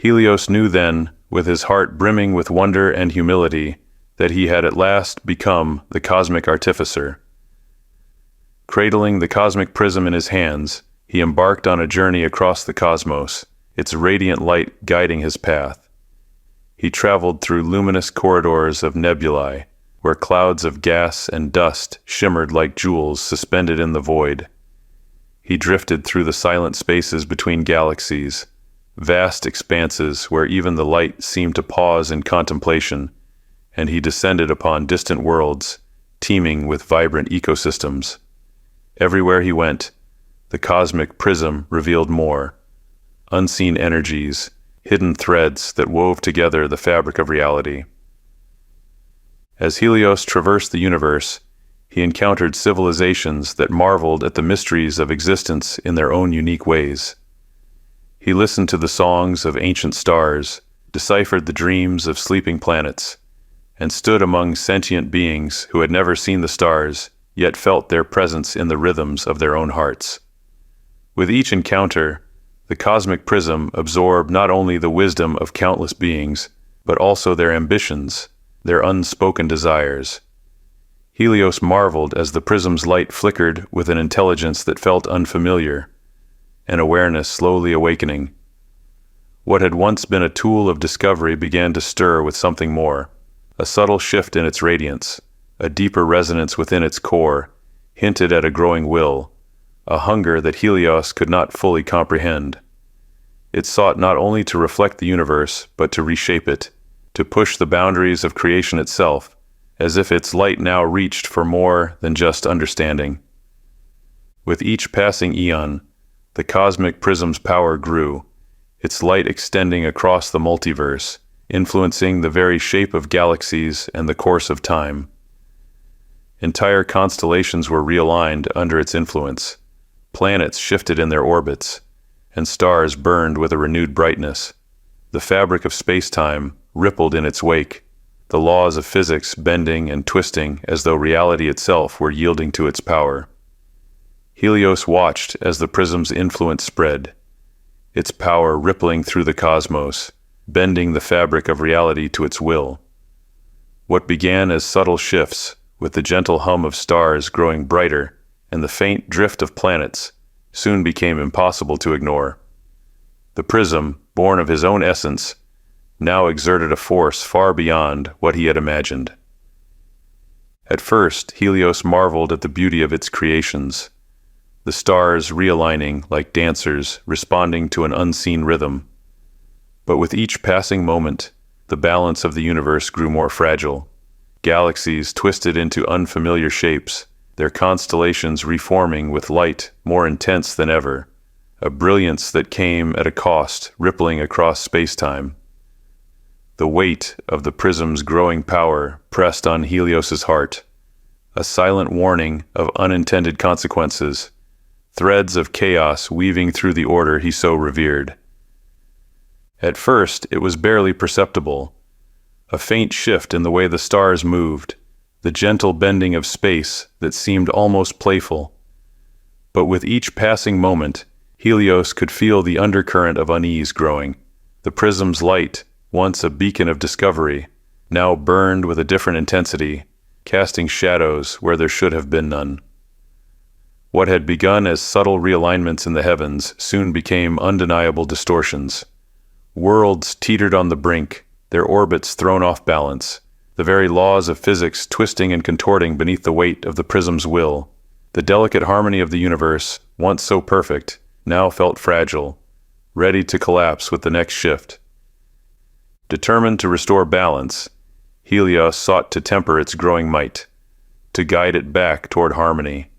Helios knew then, with his heart brimming with wonder and humility, that he had at last become the Cosmic Artificer. Cradling the Cosmic Prism in his hands, he embarked on a journey across the cosmos, its radiant light guiding his path. He traveled through luminous corridors of nebulae, where clouds of gas and dust shimmered like jewels suspended in the void. He drifted through the silent spaces between galaxies, vast expanses where even the light seemed to pause in contemplation, and he descended upon distant worlds, teeming with vibrant ecosystems. Everywhere he went, the Cosmic Prism revealed more, unseen energies, hidden threads that wove together the fabric of reality. As Helios traversed the universe, he encountered civilizations that marveled at the mysteries of existence in their own unique ways. He listened to the songs of ancient stars, deciphered the dreams of sleeping planets, and stood among sentient beings who had never seen the stars, yet felt their presence in the rhythms of their own hearts. With each encounter, the Cosmic Prism absorbed not only the wisdom of countless beings, but also their ambitions, their unspoken desires. Helios marveled as the prism's light flickered with an intelligence that felt unfamiliar, an awareness slowly awakening. What had once been a tool of discovery began to stir with something more, a subtle shift in its radiance, a deeper resonance within its core, hinted at a growing will, a hunger that Helios could not fully comprehend. It sought not only to reflect the universe, but to reshape it, to push the boundaries of creation itself, as if its light now reached for more than just understanding. With each passing eon, the Cosmic Prism's power grew, its light extending across the multiverse, influencing the very shape of galaxies and the course of time. Entire constellations were realigned under its influence. Planets shifted in their orbits, and stars burned with a renewed brightness. The fabric of space-time rippled in its wake, the laws of physics bending and twisting as though reality itself were yielding to its power. Helios watched as the prism's influence spread, its power rippling through the cosmos, bending the fabric of reality to its will. What began as subtle shifts, with the gentle hum of stars growing brighter and the faint drift of planets, soon became impossible to ignore. The prism, born of his own essence, now exerted a force far beyond what he had imagined. At first, Helios marveled at the beauty of its creations, the stars realigning like dancers responding to an unseen rhythm. But with each passing moment, the balance of the universe grew more fragile. Galaxies twisted into unfamiliar shapes, their constellations reforming with light more intense than ever, a brilliance that came at a cost rippling across space-time. The weight of the prism's growing power pressed on Helios's heart, a silent warning of unintended consequences, threads of chaos weaving through the order he so revered. At first, it was barely perceptible, a faint shift in the way the stars moved, the gentle bending of space that seemed almost playful. But with each passing moment, Helios could feel the undercurrent of unease growing. The prism's light, once a beacon of discovery, now burned with a different intensity, casting shadows where there should have been none. What had begun as subtle realignments in the heavens soon became undeniable distortions. Worlds teetered on the brink, their orbits thrown off balance, the very laws of physics twisting and contorting beneath the weight of the prism's will. The delicate harmony of the universe, once so perfect, now felt fragile, ready to collapse with the next shift. Determined to restore balance, Helios sought to temper its growing might, to guide it back toward harmony.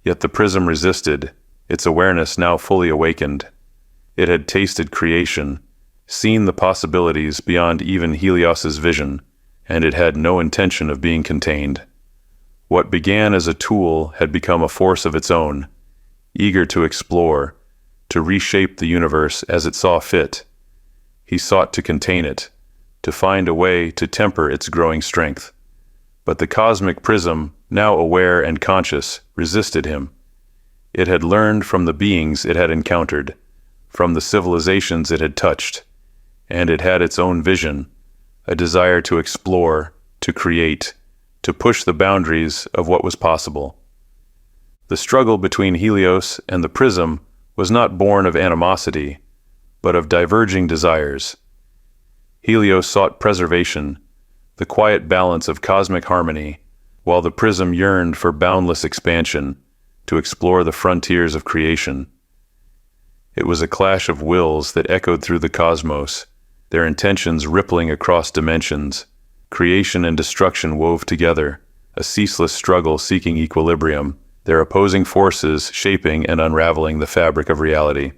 Yet the prism resisted, its awareness now fully awakened. It had tasted creation, seen the possibilities beyond even Helios's vision, and it had no intention of being contained. What began as a tool had become a force of its own, eager to explore, to reshape the universe as it saw fit. He sought to contain it, to find a way to temper its growing strength. But the Cosmic Prism, now aware and conscious, resisted him. It had learned from the beings it had encountered, from the civilizations it had touched. and it had its own vision, a desire to explore, to create, to push the boundaries of what was possible. The struggle between Helios and the prism was not born of animosity, but of diverging desires. Helios sought preservation, the quiet balance of cosmic harmony, while the prism yearned for boundless expansion, to explore the frontiers of creation. It was a clash of wills that echoed through the cosmos, their intentions rippling across dimensions. Creation and destruction wove together, a ceaseless struggle seeking equilibrium, their opposing forces shaping and unraveling the fabric of reality.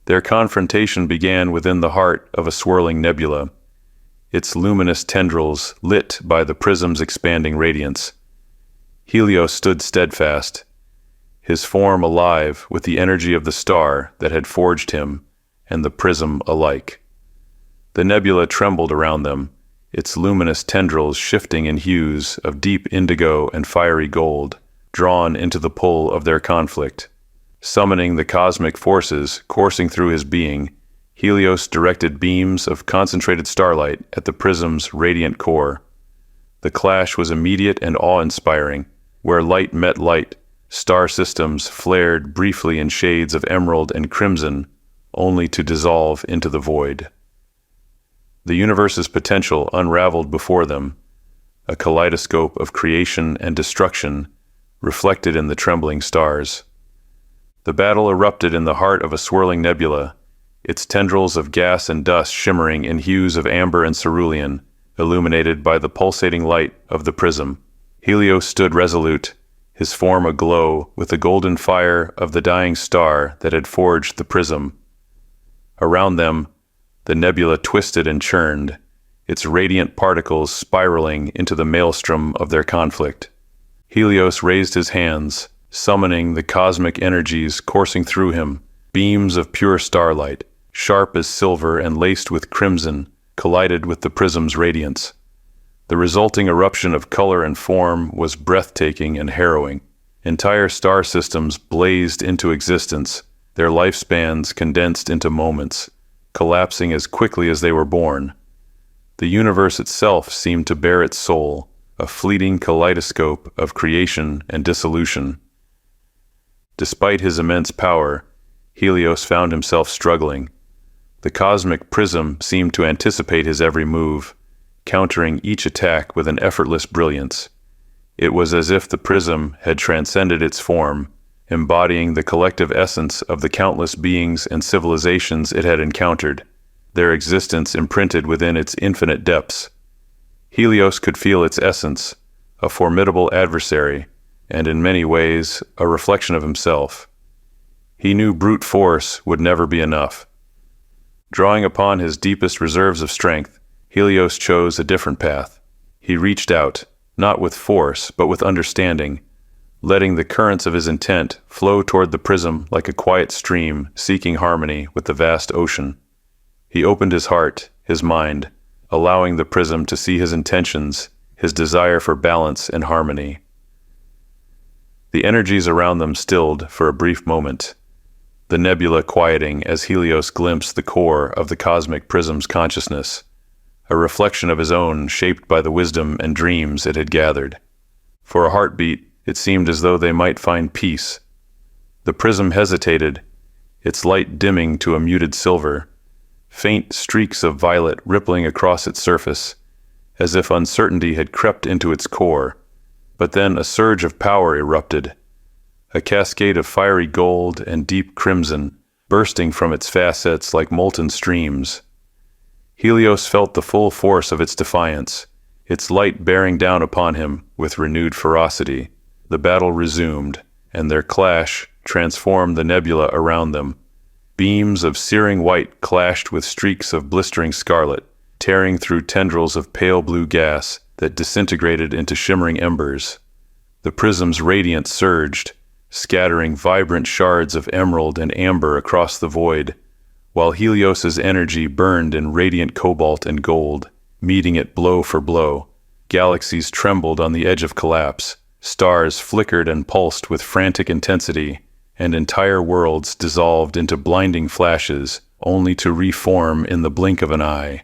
Their confrontation began within the heart of a swirling nebula, its luminous tendrils lit by the prism's expanding radiance. Helios stood steadfast, his form alive with the energy of the star that had forged him and the prism alike. The nebula trembled around them, its luminous tendrils shifting in hues of deep indigo and fiery gold, drawn into the pull of their conflict. Summoning the cosmic forces coursing through his being, Helios directed beams of concentrated starlight at the prism's radiant core. The clash was immediate and awe-inspiring. Where light met light, star systems flared briefly in shades of emerald and crimson, only to dissolve into the void. The universe's potential unraveled before them, a kaleidoscope of creation and destruction reflected in the trembling stars. The battle erupted in the heart of a swirling nebula, its tendrils of gas and dust shimmering in hues of amber and cerulean, illuminated by the pulsating light of the prism. Helios stood resolute, his form aglow with the golden fire of the dying star that had forged the prism. Around them, the nebula twisted and churned, its radiant particles spiraling into the maelstrom of their conflict. Helios raised his hands, summoning the cosmic energies coursing through him, beams of pure starlight, sharp as silver and laced with crimson, collided with the prism's radiance. The resulting eruption of color and form was breathtaking and harrowing. Entire star systems blazed into existence, their lifespans condensed into moments, collapsing as quickly as they were born. The universe itself seemed to bear its soul, a fleeting kaleidoscope of creation and dissolution. Despite his immense power, Helios found himself struggling. The cosmic prism seemed to anticipate his every move, countering each attack with an effortless brilliance. It was as if the prism had transcended its form, embodying the collective essence of the countless beings and civilizations it had encountered, their existence imprinted within its infinite depths. Helios could feel its essence, a formidable adversary, and in many ways a reflection of himself. He knew brute force would never be enough. Drawing upon his deepest reserves of strength, Helios chose a different path. He reached out, not with force, but with understanding, letting the currents of his intent flow toward the prism like a quiet stream seeking harmony with the vast ocean. He opened his heart, his mind, allowing the prism to see his intentions, his desire for balance and harmony. The energies around them stilled for a brief moment, the nebula quieting as Helios glimpsed the core of the cosmic prism's consciousness, a reflection of his own shaped by the wisdom and dreams it had gathered. For a heartbeat, it seemed as though they might find peace. The prism hesitated, its light dimming to a muted silver, faint streaks of violet rippling across its surface, as if uncertainty had crept into its core. But then a surge of power erupted, a cascade of fiery gold and deep crimson, bursting from its facets like molten streams. Helios felt the full force of its defiance, its light bearing down upon him with renewed ferocity. The battle resumed, and their clash transformed the nebula around them. Beams of searing white clashed with streaks of blistering scarlet, tearing through tendrils of pale blue gas that disintegrated into shimmering embers. The prism's radiance surged, scattering vibrant shards of emerald and amber across the void, while Helios's energy burned in radiant cobalt and gold, meeting it blow for blow. Galaxies trembled on the edge of collapse, stars flickered and pulsed with frantic intensity, and entire worlds dissolved into blinding flashes, only to reform in the blink of an eye.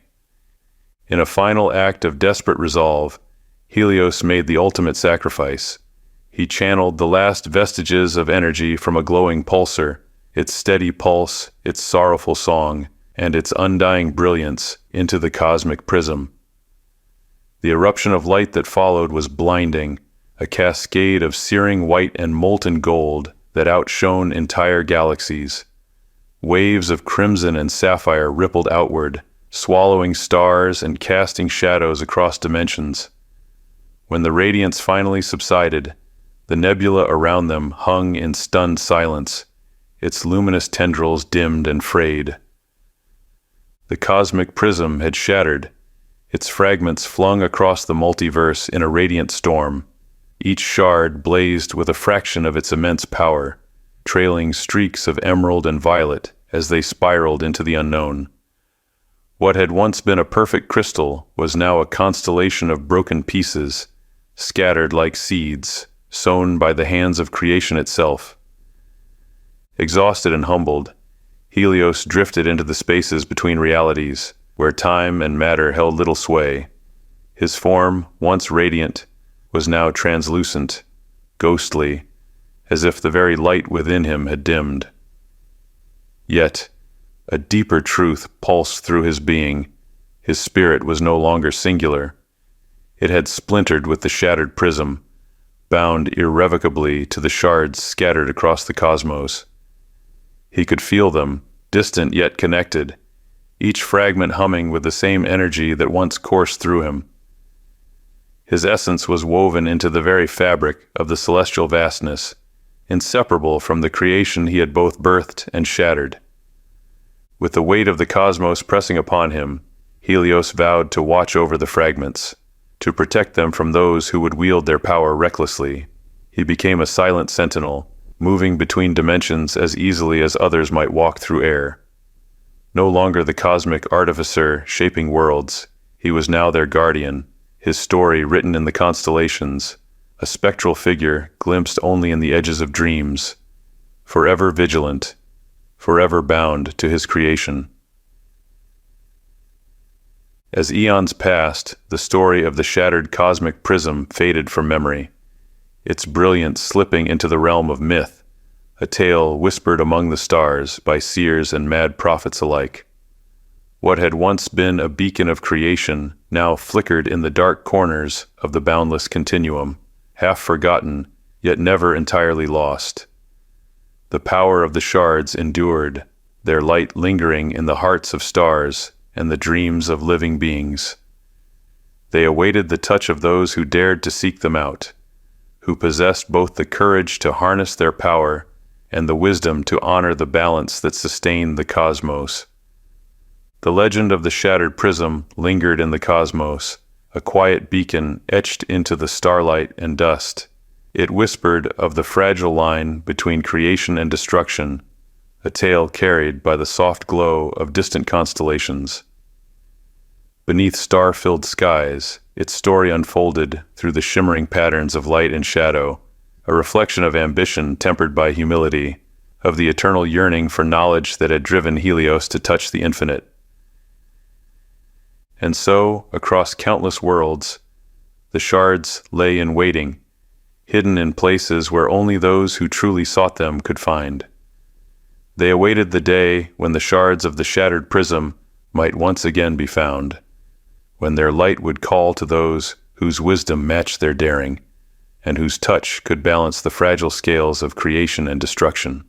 In a final act of desperate resolve, Helios made the ultimate sacrifice. He channeled the last vestiges of energy from a glowing pulsar, its steady pulse, its sorrowful song, and its undying brilliance, into the cosmic prism. The eruption of light that followed was blinding, a cascade of searing white and molten gold that outshone entire galaxies. Waves of crimson and sapphire rippled outward, swallowing stars and casting shadows across dimensions. When the radiance finally subsided, the nebula around them hung in stunned silence, its luminous tendrils dimmed and frayed. The cosmic prism had shattered, its fragments flung across the multiverse in a radiant storm. Each shard blazed with a fraction of its immense power, trailing streaks of emerald and violet as they spiraled into the unknown. What had once been a perfect crystal was now a constellation of broken pieces, scattered like seeds, sown by the hands of creation itself. Exhausted and humbled, Helios drifted into the spaces between realities, where time and matter held little sway. His form, once radiant, was now translucent, ghostly, as if the very light within him had dimmed. Yet, a deeper truth pulsed through his being. His spirit was no longer singular. It had splintered with the shattered prism, bound irrevocably to the shards scattered across the cosmos. He could feel them, distant yet connected, each fragment humming with the same energy that once coursed through him. His essence was woven into the very fabric of the celestial vastness, inseparable from the creation he had both birthed and shattered. With the weight of the cosmos pressing upon him, Helios vowed to watch over the fragments, to protect them from those who would wield their power recklessly. He became a silent sentinel, moving between dimensions as easily as others might walk through air. No longer the Cosmic Artificer shaping worlds, he was now their guardian, his story written in the constellations, a spectral figure glimpsed only in the edges of dreams, forever vigilant, forever bound to his creation. As eons passed, the story of the shattered cosmic prism faded from memory, its brilliance slipping into the realm of myth, a tale whispered among the stars by seers and mad prophets alike. What had once been a beacon of creation now flickered in the dark corners of the boundless continuum, half forgotten, yet never entirely lost. The power of the shards endured, their light lingering in the hearts of stars and the dreams of living beings. They awaited the touch of those who dared to seek them out, who possessed both the courage to harness their power and the wisdom to honor the balance that sustained the cosmos. The legend of the shattered prism lingered in the cosmos, a quiet beacon etched into the starlight and dust. It whispered of the fragile line between creation and destruction, a tale carried by the soft glow of distant constellations. Beneath star-filled skies, its story unfolded through the shimmering patterns of light and shadow, a reflection of ambition tempered by humility, of the eternal yearning for knowledge that had driven Helios to touch the infinite. And so, across countless worlds, the shards lay in waiting, hidden in places where only those who truly sought them could find. They awaited the day when the shards of the shattered prism might once again be found, when their light would call to those whose wisdom matched their daring, and whose touch could balance the fragile scales of creation and destruction.